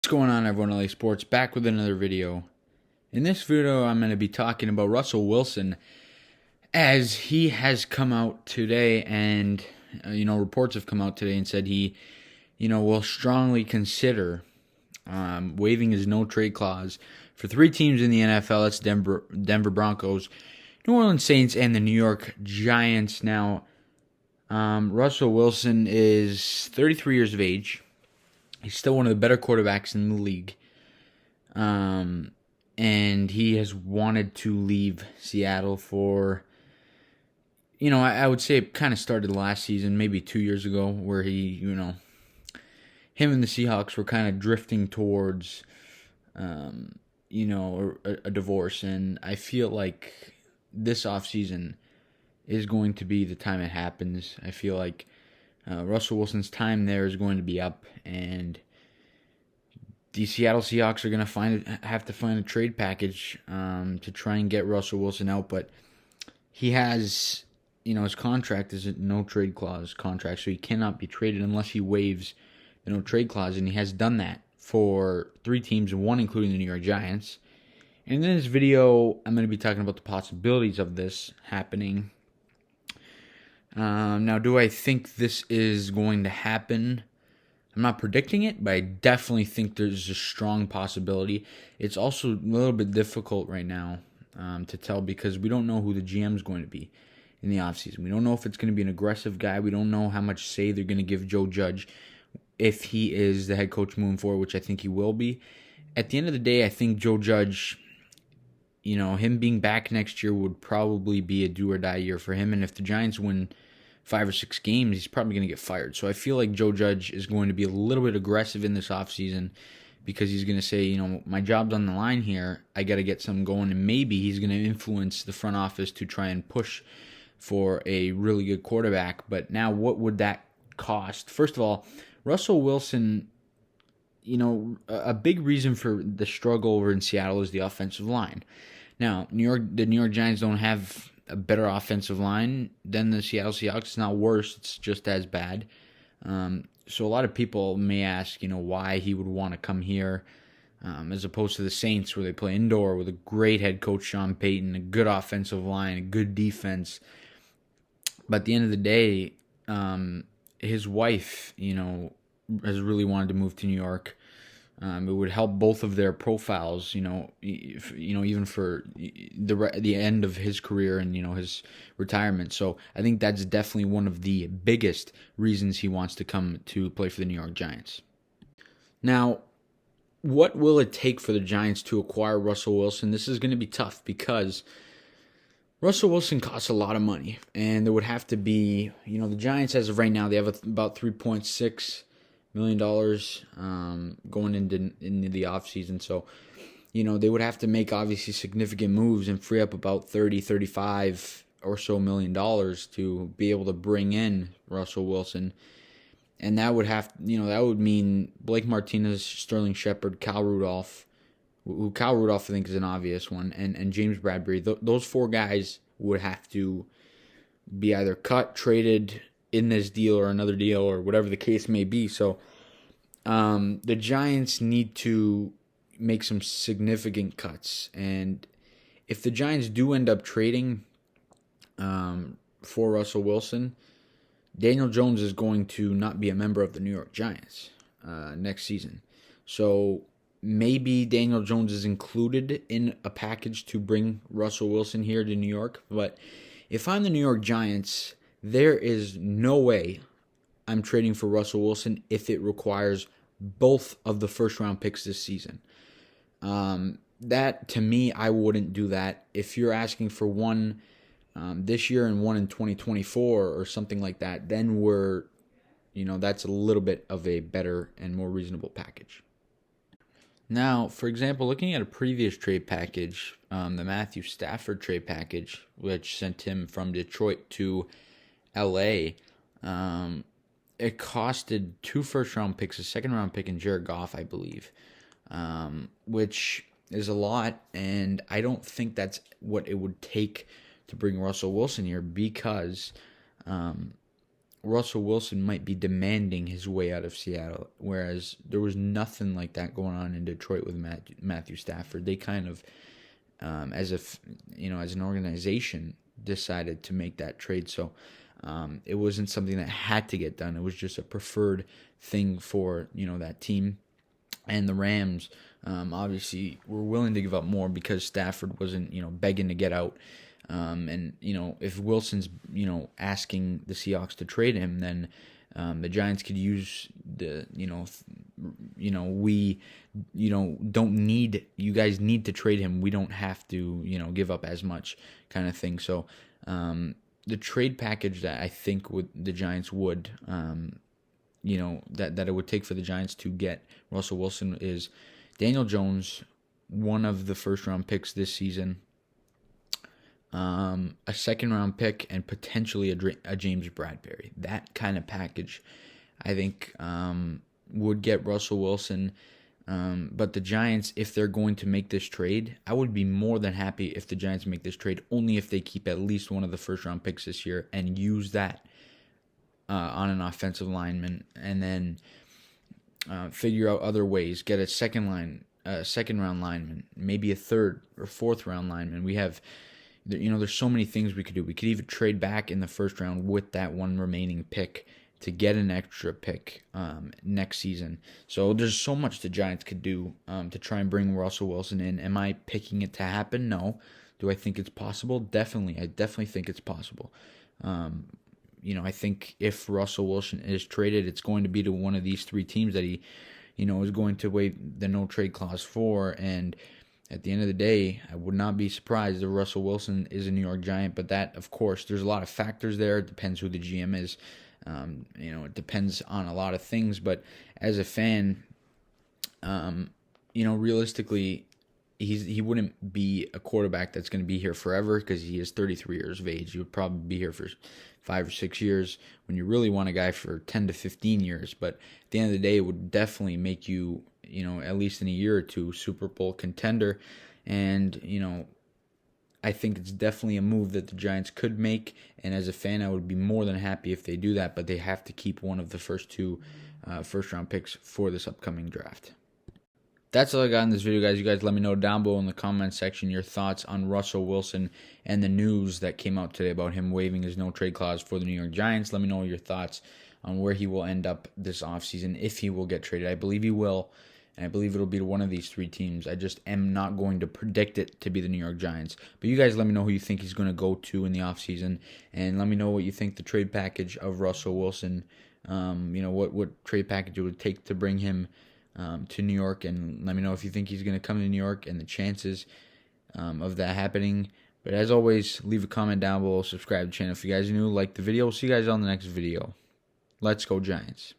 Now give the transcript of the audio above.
going on, everyone? LA Sports back with another video. In this video, I'm going to be talking about Russell Wilson, as he has come out today, and reports have come out today and said he, will strongly consider waiving his no trade clause for three teams in the NFL. That's Denver Broncos, New Orleans Saints, and the New York Giants. Now, Russell Wilson is 33 years of age. He's still one of the better quarterbacks in the league. And he has wanted to leave Seattle for, I would say it kind of started last season, maybe 2 years ago, where him and the Seahawks were kind of drifting towards, a divorce. And I feel like this offseason is going to be the time it happens. I feel like Russell Wilson's time there is going to be up, and the Seattle Seahawks are going to have to find a trade package to try and get Russell Wilson out. But he has, his contract is a no trade clause contract, so he cannot be traded unless he waives the no trade clause, and he has done that for three teams, one including the New York Giants. And in this video, I'm going to be talking about the possibilities of this happening. Now, do I think this is going to happen? I'm not predicting it, but I definitely think there's a strong possibility. It's also a little bit difficult right now to tell, because we don't know who the GM is going to be in the offseason. We don't know if it's going to be an aggressive guy. We don't know how much say they're going to give Joe Judge if he is the head coach moving forward, which I think he will be. At the end of the day, I think Joe Judge, him being back next year would probably be a do-or-die year for him. And if the Giants win 5 or 6 games, he's probably going to get fired. So I feel like Joe Judge is going to be a little bit aggressive in this offseason, because he's going to say, my job's on the line here. I got to get something going. And maybe he's going to influence the front office to try and push for a really good quarterback. But now, what would that cost? First of all, Russell Wilson, a big reason for the struggle over in Seattle is the offensive line. Now, the New York Giants don't have a better offensive line than the Seattle Seahawks. It's not worse. It's just as bad. So a lot of people may ask, why he would want to come here as opposed to the Saints, where they play indoor with a great head coach, Sean Payton, a good offensive line, a good defense. But at the end of the day, his wife, has really wanted to move to New York. It would help both of their profiles, even for the end of his career and, his retirement. So I think that's definitely one of the biggest reasons he wants to come to play for the New York Giants. Now, what will it take for the Giants to acquire Russell Wilson? This is going to be tough, because Russell Wilson costs a lot of money, and there would have to be, the Giants, as of right now, they have about $3.6 million going into the offseason. So, they would have to make obviously significant moves and free up about 35 or so million dollars to be able to bring in Russell Wilson. And that would that would mean Blake Martinez, Sterling Shepard, Kyle Rudolph, who Kyle Rudolph I think is an obvious one, and James Bradbury. Those four guys would have to be either cut, traded in this deal or another deal, or whatever the case may be. So the Giants need to make some significant cuts. And if the Giants do end up trading for Russell Wilson, Daniel Jones is going to not be a member of the New York Giants next season. So maybe Daniel Jones is included in a package to bring Russell Wilson here to New York. But if I'm the New York Giants, there is no way I'm trading for Russell Wilson if it requires both of the first-round picks this season. That, to me, I wouldn't do that. If you're asking for one this year and one in 2024 or something like that, then that's a little bit of a better and more reasonable package. Now, for example, looking at a previous trade package, the Matthew Stafford trade package, which sent him from Detroit to LA, it costed 2 first-round picks, a second-round pick, and Jared Goff, I believe, which is a lot, and I don't think that's what it would take to bring Russell Wilson here, because Russell Wilson might be demanding his way out of Seattle, whereas there was nothing like that going on in Detroit with Matthew Stafford. They kind of, as if as an organization, decided to make that trade. So it wasn't something that had to get done. It was just a preferred thing for that team. And the Rams obviously were willing to give up more because Stafford wasn't begging to get out. And if Wilson's asking the Seahawks to trade him, then the Giants could use the we don't need, you guys need to trade him. We don't have to give up as much kind of thing. So the trade package that I think the Giants would that it would take for the Giants to get Russell Wilson is Daniel Jones, one of the first round picks this season, a second round pick, and potentially a James Bradbury. That kind of package, I think, would get Russell Wilson. But the Giants, if they're going to make this trade, I would be more than happy if the Giants make this trade, only if they keep at least one of the first round picks this year and use that on an offensive lineman, and then figure out other ways, get a second round lineman, maybe a third or fourth round lineman. We have, there's so many things we could do. We could even trade back in the first round with that one remaining pick to get an extra pick next season. So there's so much the Giants could do to try and bring Russell Wilson in. Am I picking it to happen? No. Do I think it's possible? Definitely. I definitely think it's possible. I think if Russell Wilson is traded, it's going to be to one of these three teams that he, is going to waive the no trade clause for. And at the end of the day, I would not be surprised if Russell Wilson is a New York Giant. But that, of course, there's a lot of factors there. It depends who the GM is. It depends on a lot of things. But as a fan, realistically, he wouldn't be a quarterback that's going to be here forever because he is 33 years of age. He would probably be here for 5 or 6 years when you really want a guy for 10 to 15 years. But at the end of the day, it would definitely make you, at least in a year or two, Super Bowl contender. And, I think it's definitely a move that the Giants could make. And as a fan, I would be more than happy if they do that. But they have to keep one of the first two first-round picks for this upcoming draft. That's all I got in this video, guys. You guys let me know down below in the comment section your thoughts on Russell Wilson and the news that came out today about him waiving his no-trade clause for the New York Giants. Let me know your thoughts on where he will end up this offseason, if he will get traded. I believe he will, and I believe it'll be to one of these three teams. I just am not going to predict it to be the New York Giants. But you guys let me know who you think he's going to go to in the offseason, and let me know what you think the trade package of Russell Wilson, what trade package it would take to bring him to New York, and let me know if you think he's going to come to New York and the chances of that happening. But as always, leave a comment down below, subscribe to the channel if you guys are new, like the video. We'll see you guys on the next video. Let's go Giants.